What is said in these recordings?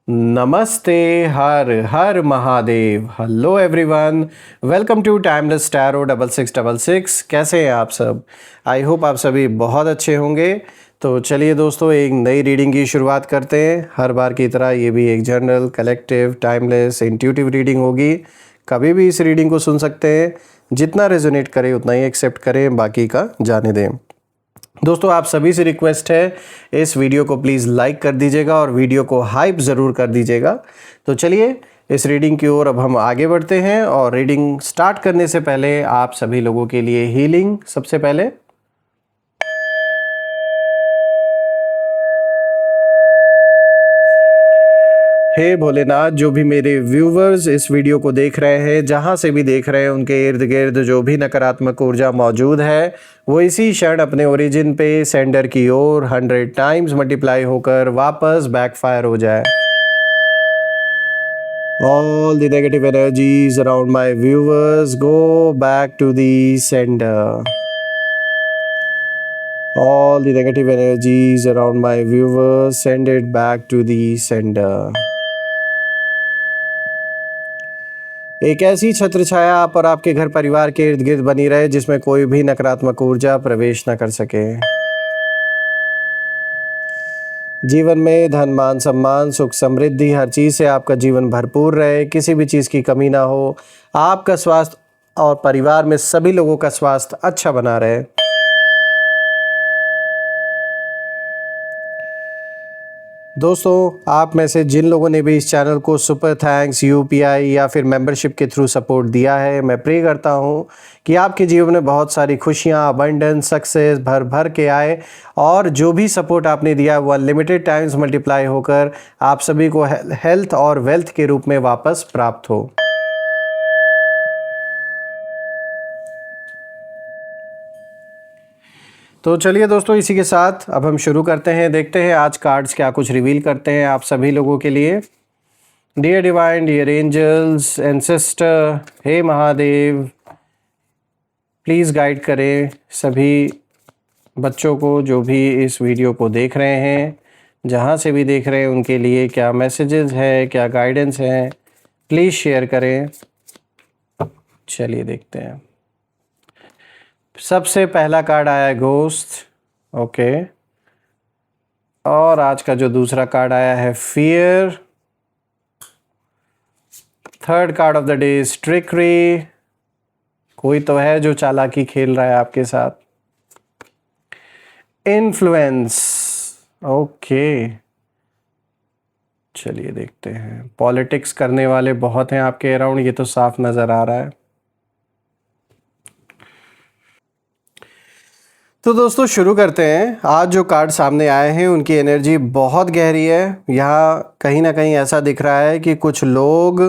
नमस्ते। हर हर Mahadev. Hello everyone, welcome to timeless tarot 6666। कैसे हैं आप सब? आई होप आप सभी बहुत अच्छे होंगे। तो चलिए दोस्तों, एक नई रीडिंग की शुरुआत करते हैं। हर बार की तरह ये भी एक general, collective, timeless, intuitive reading होगी। कभी भी इस रीडिंग को सुन सकते हैं। जितना रेजोनेट करे उतना ही एक्सेप्ट करें, बाकी का जाने दें। दोस्तों, आप सभी से रिक्वेस्ट है, इस वीडियो को प्लीज़ लाइक कर दीजिएगा और वीडियो को हाइप ज़रूर कर दीजिएगा। तो चलिए इस रीडिंग की ओर अब हम आगे बढ़ते हैं। और रीडिंग स्टार्ट करने से पहले आप सभी लोगों के लिए हीलिंग। सबसे पहले हे भोलेनाथ, जो भी मेरे व्यूवर्स इस वीडियो को देख रहे हैं, जहाँ से भी देख रहे हैं, उनके इर्द गिर्द जो भी नकारात्मक ऊर्जा मौजूद है वो इसी क्षण अपने ओरिजिन पे सेंडर की ओर 100 टाइम्स मल्टीप्लाई होकर वापस बैकफायर हो जाए। All the negative energies around my viewers go back to the sender. All the negative energies around my viewers, send it back to the sender. एक ऐसी छत्र छाया आप और आपके घर परिवार के इर्द गिर्द बनी रहे जिसमें कोई भी नकारात्मक ऊर्जा प्रवेश न कर सके। जीवन में धन, मान, सम्मान, सुख, समृद्धि, हर चीज़ से आपका जीवन भरपूर रहे, किसी भी चीज़ की कमी ना हो। आपका स्वास्थ्य और परिवार में सभी लोगों का स्वास्थ्य अच्छा बना रहे। दोस्तों, आप में से जिन लोगों ने भी इस चैनल को सुपर थैंक्स, यूपीआई या फिर मेंबरशिप के थ्रू सपोर्ट दिया है, मैं प्रे करता हूं कि आपके जीवन में बहुत सारी खुशियां, अबंडेंस, सक्सेस भर भर के आए। और जो भी सपोर्ट आपने दिया वो अनलिमिटेड टाइम्स मल्टीप्लाई होकर आप सभी को हेल्थ और वेल्थ के रूप में वापस प्राप्त हो। तो चलिए दोस्तों, इसी के साथ अब हम शुरू करते हैं। देखते हैं आज कार्ड्स क्या कुछ रिवील करते हैं आप सभी लोगों के लिए। Dear divine, dear angels, ancestor, हे महादेव, प्लीज़ गाइड करें सभी बच्चों को जो भी इस वीडियो को देख रहे हैं, जहाँ से भी देख रहे हैं, उनके लिए क्या मैसेजेस है, क्या गाइडेंस है, प्लीज़ शेयर करें। चलिए देखते हैं। सबसे पहला कार्ड आया है घोस्ट। ओके। और आज का जो दूसरा कार्ड आया है fear. Third card of the day is trickery. कोई तो है जो चालाकी खेल रहा है आपके साथ। इन्फ्लुएंस। ओके, चलिए देखते हैं। पॉलिटिक्स करने वाले बहुत हैं आपके अराउंड, ये तो साफ नजर आ रहा है। तो दोस्तों शुरू करते हैं। आज जो कार्ड सामने आए हैं उनकी एनर्जी बहुत गहरी है। यहाँ कहीं ना कहीं ऐसा दिख रहा है कि कुछ लोग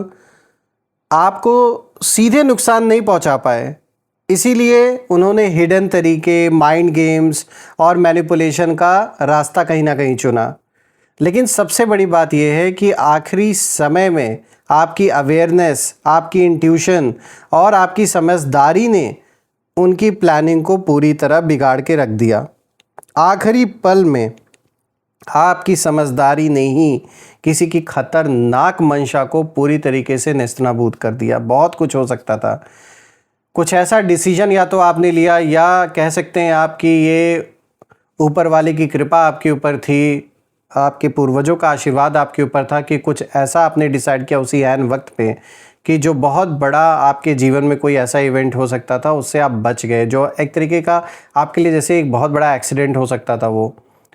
आपको सीधे नुकसान नहीं पहुँचा पाए, इसीलिए उन्होंने हिडन तरीके, माइंड गेम्स और मैनिपुलेशन का रास्ता कहीं ना कहीं चुना। लेकिन सबसे बड़ी बात यह है कि आखिरी समय में आपकी अवेयरनेस, आपकी इंट्यूशन और आपकी समझदारी ने उनकी प्लानिंग को पूरी तरह बिगाड़ के रख दिया। आखिरी पल में आपकी समझदारी ने ही किसी की खतरनाक मंशा को पूरी तरीके से नेस्तनाबूद कर दिया। बहुत कुछ हो सकता था। कुछ ऐसा डिसीजन या तो आपने लिया, या कह सकते हैं आपकी ये ऊपर वाले की कृपा आपके ऊपर थी, आपके पूर्वजों का आशीर्वाद आपके ऊपर था कि कुछ ऐसा आपने डिसाइड किया उसी ऐन वक्त पे कि जो बहुत बड़ा आपके जीवन में कोई ऐसा इवेंट हो सकता था, उससे आप बच गए। जो एक तरीके का आपके लिए जैसे एक बहुत बड़ा एक्सीडेंट हो सकता था वो।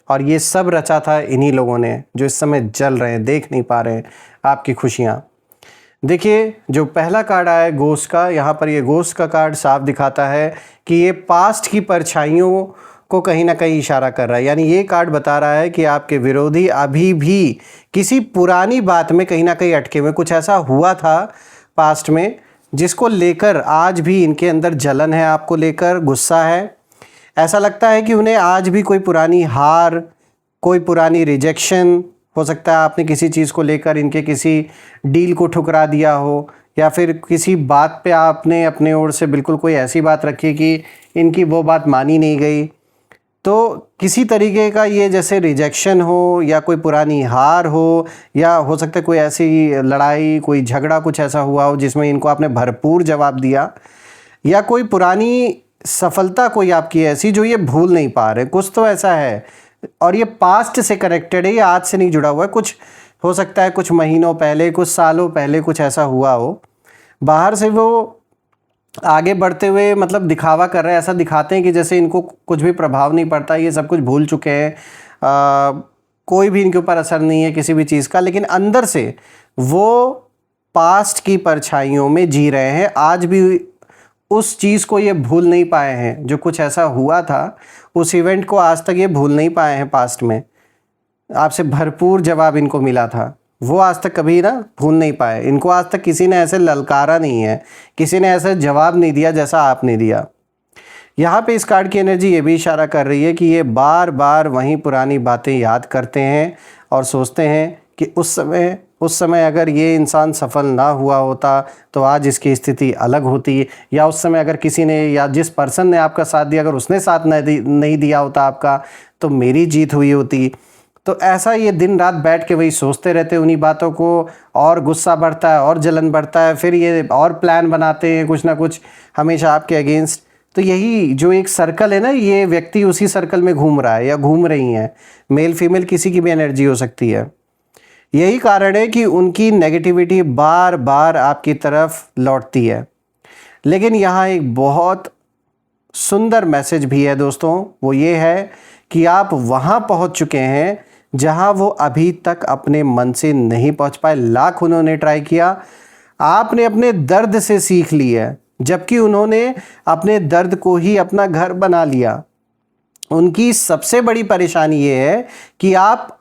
और ये सब रचा था इन्हीं लोगों ने जो इस समय जल रहे हैं, देख नहीं पा रहे हैं आपकी खुशियाँ। देखिए, जो पहला कार्ड आया है घोस्ट का, यहाँ पर ये घोस्ट का कार्ड साफ दिखाता है कि ये पास्ट की परछाइयों को कहीं ना कहीं इशारा कर रहा है। यानी ये कार्ड बता रहा है कि आपके विरोधी अभी भी किसी पुरानी बात में कहीं ना कहीं अटके हुए। कुछ ऐसा हुआ था पास्ट में जिसको लेकर आज भी इनके अंदर जलन है, आपको लेकर गुस्सा है। ऐसा लगता है कि उन्हें आज भी कोई पुरानी हार, कोई पुरानी रिजेक्शन हो सकता है। आपने किसी चीज़ को लेकर इनके किसी डील को ठुकरा दिया हो, या फिर किसी बात पे आपने अपने ओर से बिल्कुल कोई ऐसी बात रखी कि इनकी वो बात मानी नहीं गई। तो किसी तरीके का ये जैसे रिजेक्शन हो या कोई पुरानी हार हो या हो सकता है कोई ऐसी लड़ाई, कोई झगड़ा कुछ ऐसा हुआ हो जिसमें इनको आपने भरपूर जवाब दिया, या कोई पुरानी सफलता कोई आपकी ऐसी जो ये भूल नहीं पा रहे, कुछ तो ऐसा है। और ये पास्ट से कनेक्टेड है, ये आज से नहीं जुड़ा हुआ है। कुछ हो सकता है कुछ महीनों पहले, कुछ सालों पहले कुछ ऐसा हुआ हो। बाहर से वो आगे बढ़ते हुए मतलब दिखावा कर रहे हैं, ऐसा दिखाते हैं कि जैसे इनको कुछ भी प्रभाव नहीं पड़ता, ये सब कुछ भूल चुके हैं, कोई भी इनके ऊपर असर नहीं है किसी भी चीज़ का, लेकिन अंदर से वो पास्ट की परछाइयों में जी रहे हैं। आज भी उस चीज़ को ये भूल नहीं पाए हैं, जो कुछ ऐसा हुआ था उस इवेंट को आज तक ये भूल नहीं पाए हैं। पास्ट में आपसे भरपूर जवाब इनको मिला था, वो आज तक कभी ना भूल नहीं पाए। इनको आज तक किसी ने ऐसे ललकारा नहीं है, किसी ने ऐसा जवाब नहीं दिया जैसा आपने दिया। यहाँ पे इस कार्ड की एनर्जी ये भी इशारा कर रही है कि ये बार बार वहीं पुरानी बातें याद करते हैं और सोचते हैं कि उस समय अगर ये इंसान सफल ना हुआ होता तो आज इसकी स्थिति अलग होती, या उस समय अगर किसी ने या जिस पर्सन ने आपका साथ दिया अगर उसने साथ नहीं दिया होता आपका तो मेरी जीत हुई होती। तो ऐसा ये दिन रात बैठ के वही सोचते रहते उन्हीं बातों को, और गुस्सा बढ़ता है और जलन बढ़ता है, फिर ये और प्लान बनाते हैं कुछ ना कुछ हमेशा आपके अगेंस्ट। तो यही जो एक सर्कल है ना, ये व्यक्ति उसी सर्कल में घूम रहा है या घूम रही हैं। मेल फीमेल किसी की भी एनर्जी हो सकती है। यही कारण है कि उनकी नेगेटिविटी बार बार आपकी तरफ लौटती है। लेकिन यहाँ एक बहुत सुंदर मैसेज भी है दोस्तों, वो ये है कि आप वहाँ पहुँच चुके हैं जहाँ वो अभी तक अपने मन से नहीं पहुँच पाए। लाख उन्होंने ट्राई किया, आपने अपने दर्द से सीख ली है, जबकि उन्होंने अपने दर्द को ही अपना घर बना लिया। उनकी सबसे बड़ी परेशानी ये है कि आप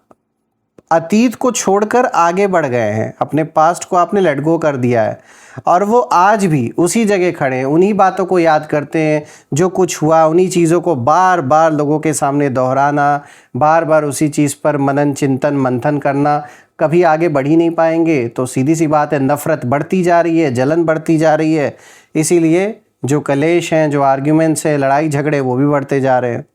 अतीत को छोड़कर आगे बढ़ गए हैं, अपने पास्ट को आपने लेट गो कर दिया है, और वो आज भी उसी जगह खड़े हैं, उन्हीं बातों को याद करते हैं जो कुछ हुआ, उन्हीं चीज़ों को बार बार लोगों के सामने दोहराना, बार बार उसी चीज़ पर मनन चिंतन मंथन करना। कभी आगे बढ़ ही नहीं पाएंगे। तो सीधी सी बात है, नफ़रत बढ़ती जा रही है, जलन बढ़ती जा रही है, इसीलिए जो कलेश हैं, जो आर्ग्यूमेंट्स हैं, लड़ाई झगड़े, वो भी बढ़ते जा रहे हैं।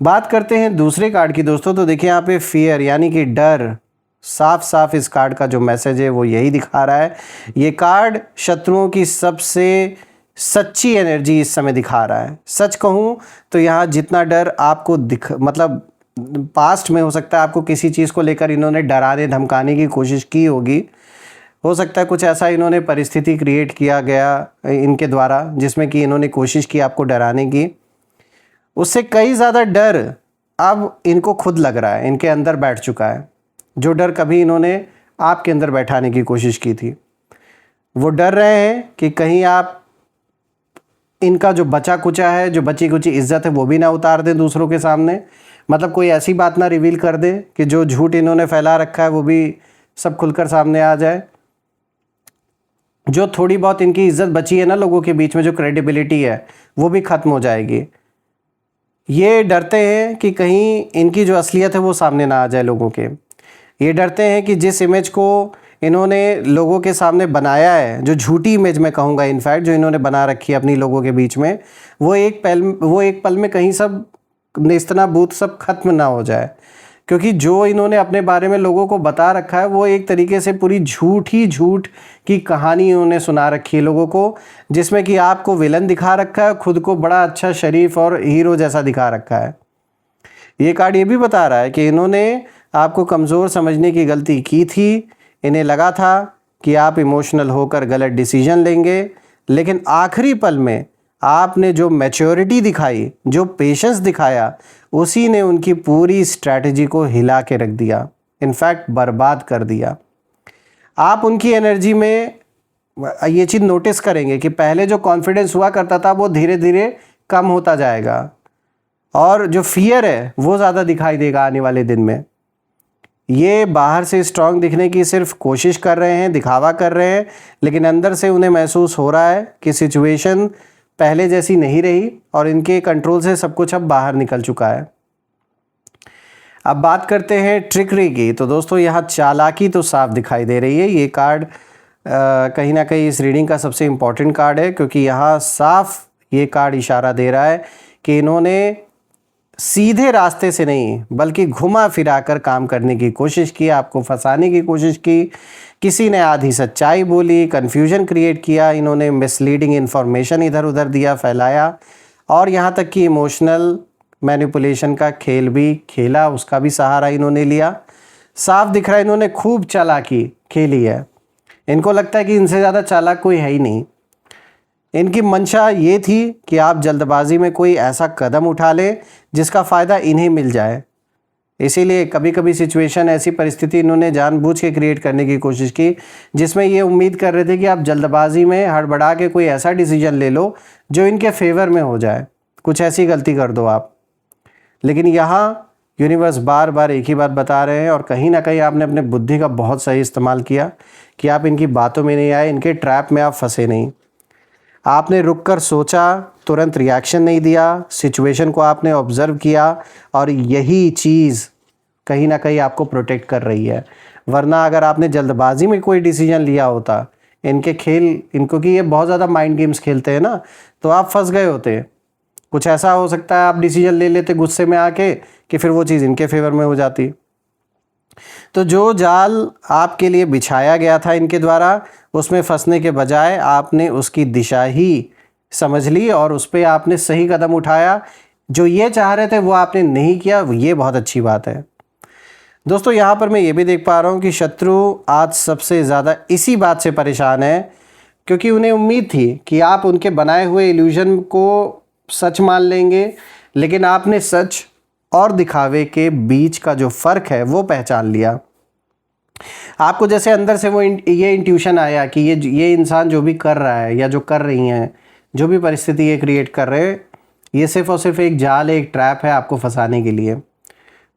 बात करते हैं दूसरे कार्ड की दोस्तों। तो देखिए यहाँ पे फियर यानी कि डर, साफ साफ इस कार्ड का जो मैसेज है वो यही दिखा रहा है। ये कार्ड शत्रुओं की सबसे सच्ची एनर्जी इस समय दिखा रहा है। सच कहूँ तो यहाँ जितना डर आपको मतलब पास्ट में हो सकता है आपको किसी चीज़ को लेकर इन्होंने डराने धमकाने की कोशिश की होगी, हो सकता है कुछ ऐसा इन्होंने परिस्थिति क्रिएट किया गया इनके द्वारा जिसमें कि इन्होंने कोशिश की आपको डराने की। उससे कई ज़्यादा डर अब इनको खुद लग रहा है, इनके अंदर बैठ चुका है। जो डर कभी इन्होंने आपके अंदर बैठाने की कोशिश की थी, वो डर रहे हैं कि कहीं आप इनका जो बचा कुचा है, जो बची कुची इज्जत है, वो भी ना उतार दें दूसरों के सामने। मतलब कोई ऐसी बात ना रिवील कर दें कि जो झूठ इन्होंने फैला रखा है वो भी सब खुलकर सामने आ जाए। जो थोड़ी बहुत इनकी इज्जत बची है ना लोगों के बीच में, जो क्रेडिबिलिटी है, वो भी ख़त्म हो जाएगी। ये डरते हैं कि कहीं इनकी जो असलियत है वो सामने ना आ जाए लोगों के। ये डरते हैं कि जिस इमेज को इन्होंने लोगों के सामने बनाया है, जो झूठी इमेज मैं कहूँगा इनफैक्ट, जो इन्होंने बना रखी है अपनी लोगों के बीच में, वो एक पल में कहीं सब नेस्तनाबूत सब खत्म ना हो जाए। क्योंकि जो इन्होंने अपने बारे में लोगों को बता रखा है वो एक तरीके से पूरी झूठ की कहानी इन्होंने सुना रखी है लोगों को, जिसमें कि आपको विलन दिखा रखा है, खुद को बड़ा अच्छा शरीफ और हीरो जैसा दिखा रखा है। ये कार्ड ये भी बता रहा है कि इन्होंने आपको कमज़ोर समझने की गलती की थी। इन्हें लगा था कि आप इमोशनल होकर गलत डिसीजन लेंगे, लेकिन आखिरी पल में आपने जो मैच्योरिटी दिखाई, जो पेशेंस दिखाया, उसी ने उनकी पूरी स्ट्रैटेजी को हिला के रख दिया, इनफैक्ट बर्बाद कर दिया। आप उनकी एनर्जी में ये चीज़ नोटिस करेंगे कि पहले जो कॉन्फिडेंस हुआ करता था वो धीरे धीरे कम होता जाएगा, और जो फियर है वो ज़्यादा दिखाई देगा आने वाले दिन में। ये बाहर से स्ट्रांग दिखने की सिर्फ कोशिश कर रहे हैं, दिखावा कर रहे हैं, लेकिन अंदर से उन्हें महसूस हो रहा है कि सिचुएशन पहले जैसी नहीं रही और इनके कंट्रोल से सब कुछ अब बाहर निकल चुका है। अब बात करते हैं ट्रिकरी की। तो दोस्तों यहाँ चालाकी तो साफ दिखाई दे रही है। ये कार्ड कहीं ना कहीं इस रीडिंग का सबसे इम्पॉर्टेंट कार्ड है, क्योंकि यहाँ साफ ये कार्ड इशारा दे रहा है कि इन्होंने सीधे रास्ते से नहीं बल्कि घुमा फिरा कर काम करने की कोशिश की, आपको फंसाने की कोशिश की। किसी ने आधी सच्चाई बोली, कन्फ्यूजन क्रिएट किया, इन्होंने मिसलीडिंग इन्फॉर्मेशन इधर उधर दिया, फैलाया, और यहाँ तक कि इमोशनल मैनिपुलेशन का खेल भी खेला, उसका भी सहारा इन्होंने लिया। साफ दिख रहा है इन्होंने खूब चालाकी खेली है। इनको लगता है कि इनसे ज़्यादा चालाक कोई है ही नहीं। इनकी मंशा ये थी कि आप जल्दबाजी में कोई ऐसा कदम उठा लें जिसका फ़ायदा इन्हें मिल जाए। इसीलिए कभी कभी सिचुएशन, ऐसी परिस्थिति इन्होंने जानबूझ के क्रिएट करने की कोशिश की जिसमें ये उम्मीद कर रहे थे कि आप जल्दबाजी में हड़बड़ा के कोई ऐसा डिसीजन ले लो जो इनके फेवर में हो जाए, कुछ ऐसी गलती कर दो आप। लेकिन यहाँ यूनिवर्स बार बार एक ही बात बता रहे हैं, और कहीं ना कहीं आपने अपने बुद्धि का बहुत सही इस्तेमाल किया कि आप इनकी बातों में नहीं आए, इनके ट्रैप में आप फंसे नहीं। आपने रुककर सोचा, तुरंत रिएक्शन नहीं दिया, सिचुएशन को आपने ऑब्ज़र्व किया, और यही चीज़ कहीं ना कहीं आपको प्रोटेक्ट कर रही है। वरना अगर आपने जल्दबाजी में कोई डिसीजन लिया होता, इनके खेल, इनको कि ये बहुत ज़्यादा माइंड गेम्स खेलते हैं ना, तो आप फंस गए होते। कुछ ऐसा हो सकता है आप डिसीजन ले लेते गुस्से में आके कि फिर वो चीज़ इनके फेवर में हो जाती। तो जो जाल आपके लिए बिछाया गया था इनके द्वारा, उसमें फंसने के बजाय आपने उसकी दिशा ही समझ ली और उस पर आपने सही कदम उठाया। जो ये चाह रहे थे वो आपने नहीं किया, ये बहुत अच्छी बात है। दोस्तों, यहाँ पर मैं ये भी देख पा रहा हूँ कि शत्रु आज सबसे ज़्यादा इसी बात से परेशान है क्योंकि उन्हें उम्मीद थी कि आप उनके बनाए हुए इल्यूजन को सच मान लेंगे, लेकिन आपने सच और दिखावे के बीच का जो फ़र्क है वो पहचान लिया। आपको जैसे अंदर से वो ये इंट्यूशन आया कि ये इंसान जो भी कर रहा है या जो कर रही हैं, जो भी परिस्थिति ये क्रिएट कर रहे हैं, ये सिर्फ़ और सिर्फ एक जाल है, एक ट्रैप है आपको फंसाने के लिए।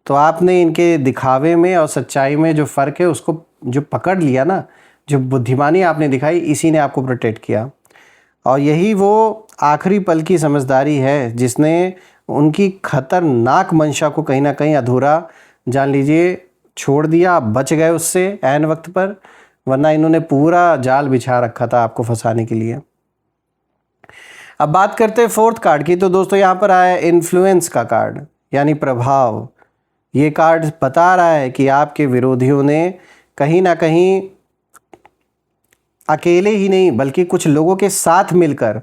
तो आपने इनके दिखावे में और सच्चाई में जो फ़र्क है उसको जो पकड़ लिया ना, जो बुद्धिमानी आपने दिखाई, इसी ने आपको प्रोटेक्ट किया। और यही वो आखिरी पल की समझदारी है जिसने उनकी खतरनाक मंशा को कहीं ना कहीं अधूरा, जान लीजिए, छोड़ दिया। आप बच गए उससे ऐन वक्त पर, वरना इन्होंने पूरा जाल बिछा रखा था आपको फंसाने के लिए। अब बात करते हैं फोर्थ कार्ड की। तो दोस्तों, यहाँ पर आया इन्फ्लुएंस का कार्ड, यानी प्रभाव। ये कार्ड बता रहा है कि आपके विरोधियों ने कहीं ना कहीं अकेले ही नहीं बल्कि कुछ लोगों के साथ मिलकर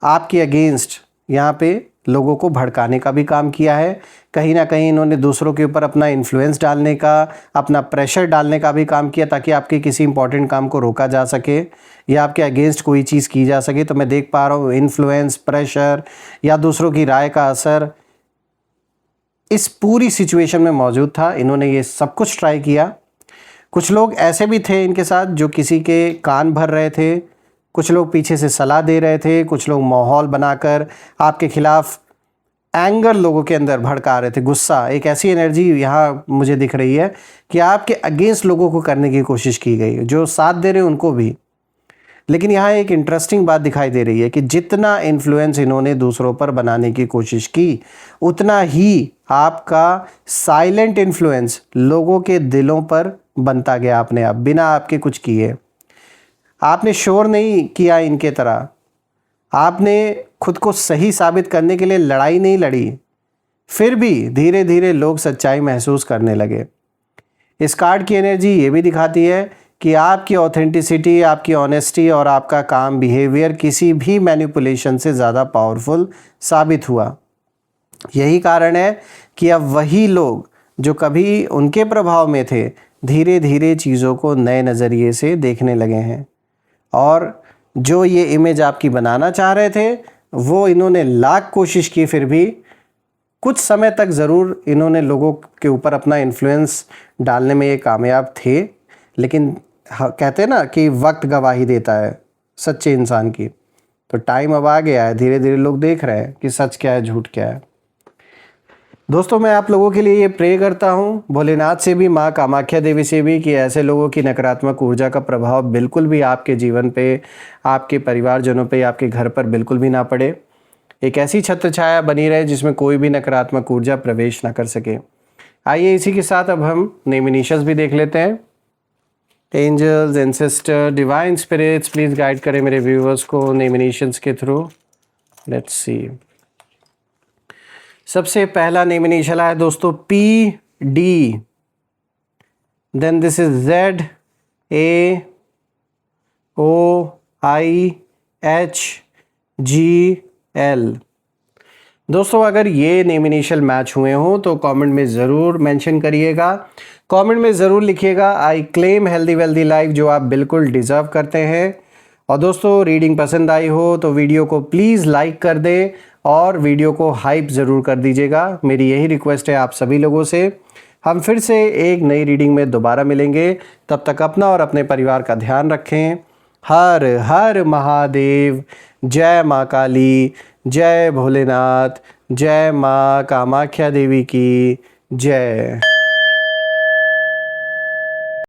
आपके अगेंस्ट यहाँ पे लोगों को भड़काने का भी काम किया है। कहीं ना कहीं इन्होंने दूसरों के ऊपर अपना इन्फ्लुएंस डालने का, अपना प्रेशर डालने का भी काम किया ताकि आपके किसी इंपॉर्टेंट काम को रोका जा सके या आपके अगेंस्ट कोई चीज़ की जा सके। तो मैं देख पा रहा हूँ इन्फ्लुएंस, प्रेशर या दूसरों की राय का असर इस पूरी सिचुएशन में मौजूद था। इन्होंने ये सब कुछ ट्राई किया। कुछ लोग ऐसे भी थे इनके साथ जो किसी के कान भर रहे थे, कुछ लोग पीछे से सलाह दे रहे थे, कुछ लोग माहौल बनाकर आपके खिलाफ एंगर लोगों के अंदर भड़का रहे थे, गुस्सा। एक ऐसी एनर्जी यहाँ मुझे दिख रही है कि आपके अगेंस्ट लोगों को करने की कोशिश की गई, जो साथ दे रहे हैं उनको भी। लेकिन यहाँ एक इंटरेस्टिंग बात दिखाई दे रही है कि जितना इन्फ्लुएंस इन्होंने दूसरों पर बनाने की कोशिश की, उतना ही आपका साइलेंट इन्फ्लुएंस लोगों के दिलों पर बनता गया अपने आप, बिना आपके कुछ किए। आपने शोर नहीं किया इनके तरह, आपने खुद को सही साबित करने के लिए लड़ाई नहीं लड़ी, फिर भी धीरे धीरे लोग सच्चाई महसूस करने लगे। इस कार्ड की एनर्जी ये भी दिखाती है कि आपकी ऑथेंटिसिटी, आपकी ऑनेस्टी और आपका काम बिहेवियर किसी भी मैनिपुलेशन से ज़्यादा पावरफुल साबित हुआ। यही कारण है कि अब वही लोग जो कभी उनके प्रभाव में थे, धीरे धीरे चीज़ों को नए नज़रिए से देखने लगे हैं, और जो ये इमेज आपकी बनाना चाह रहे थे वो इन्होंने लाख कोशिश की, फिर भी कुछ समय तक ज़रूर इन्होंने लोगों के ऊपर अपना इन्फ्लुएंस डालने में ये कामयाब थे। लेकिन कहते हैं ना कि वक्त गवाही देता है सच्चे इंसान की। तो टाइम अब आ गया है, धीरे धीरे लोग देख रहे हैं कि सच क्या है, झूठ क्या है। दोस्तों, मैं आप लोगों के लिए ये प्रे करता हूँ भोलेनाथ से भी, माँ कामाख्या देवी से भी, कि ऐसे लोगों की नकारात्मक ऊर्जा का प्रभाव बिल्कुल भी आपके जीवन पे, आपके परिवारजनों पे, आपके घर पर बिल्कुल भी ना पड़े। एक ऐसी छत्र छाया बनी रहे जिसमें कोई भी नकारात्मक ऊर्जा प्रवेश ना कर सके। आइए इसी के साथ अब हम नेम इनिशियल्स भी देख लेते हैं। Angels, ancestor, divine spirits, please guide करें मेरे व्यूवर्स को नेम इनिशियल्स के थ्रू। Let's see. सबसे पहला नेम इनिशियल आया दोस्तों PD, then this is ZAOIHGL। दोस्तों अगर ये नेम इनिशियल मैच हुए हों तो कमेंट में ज़रूर मेंशन करिएगा, कमेंट में ज़रूर लिखिएगा I claim healthy wealthy life, जो आप बिल्कुल डिज़र्व करते हैं। और दोस्तों रीडिंग पसंद आई हो तो वीडियो को प्लीज़ लाइक कर दें और वीडियो को हाइप ज़रूर कर दीजिएगा। मेरी यही रिक्वेस्ट है आप सभी लोगों से। हम फिर से एक नई रीडिंग में दोबारा मिलेंगे, तब तक अपना और अपने परिवार का ध्यान रखें। हर हर महादेव। जय माँ काली, जय भोलेनाथ, जय माँ कामाख्या देवी की जय।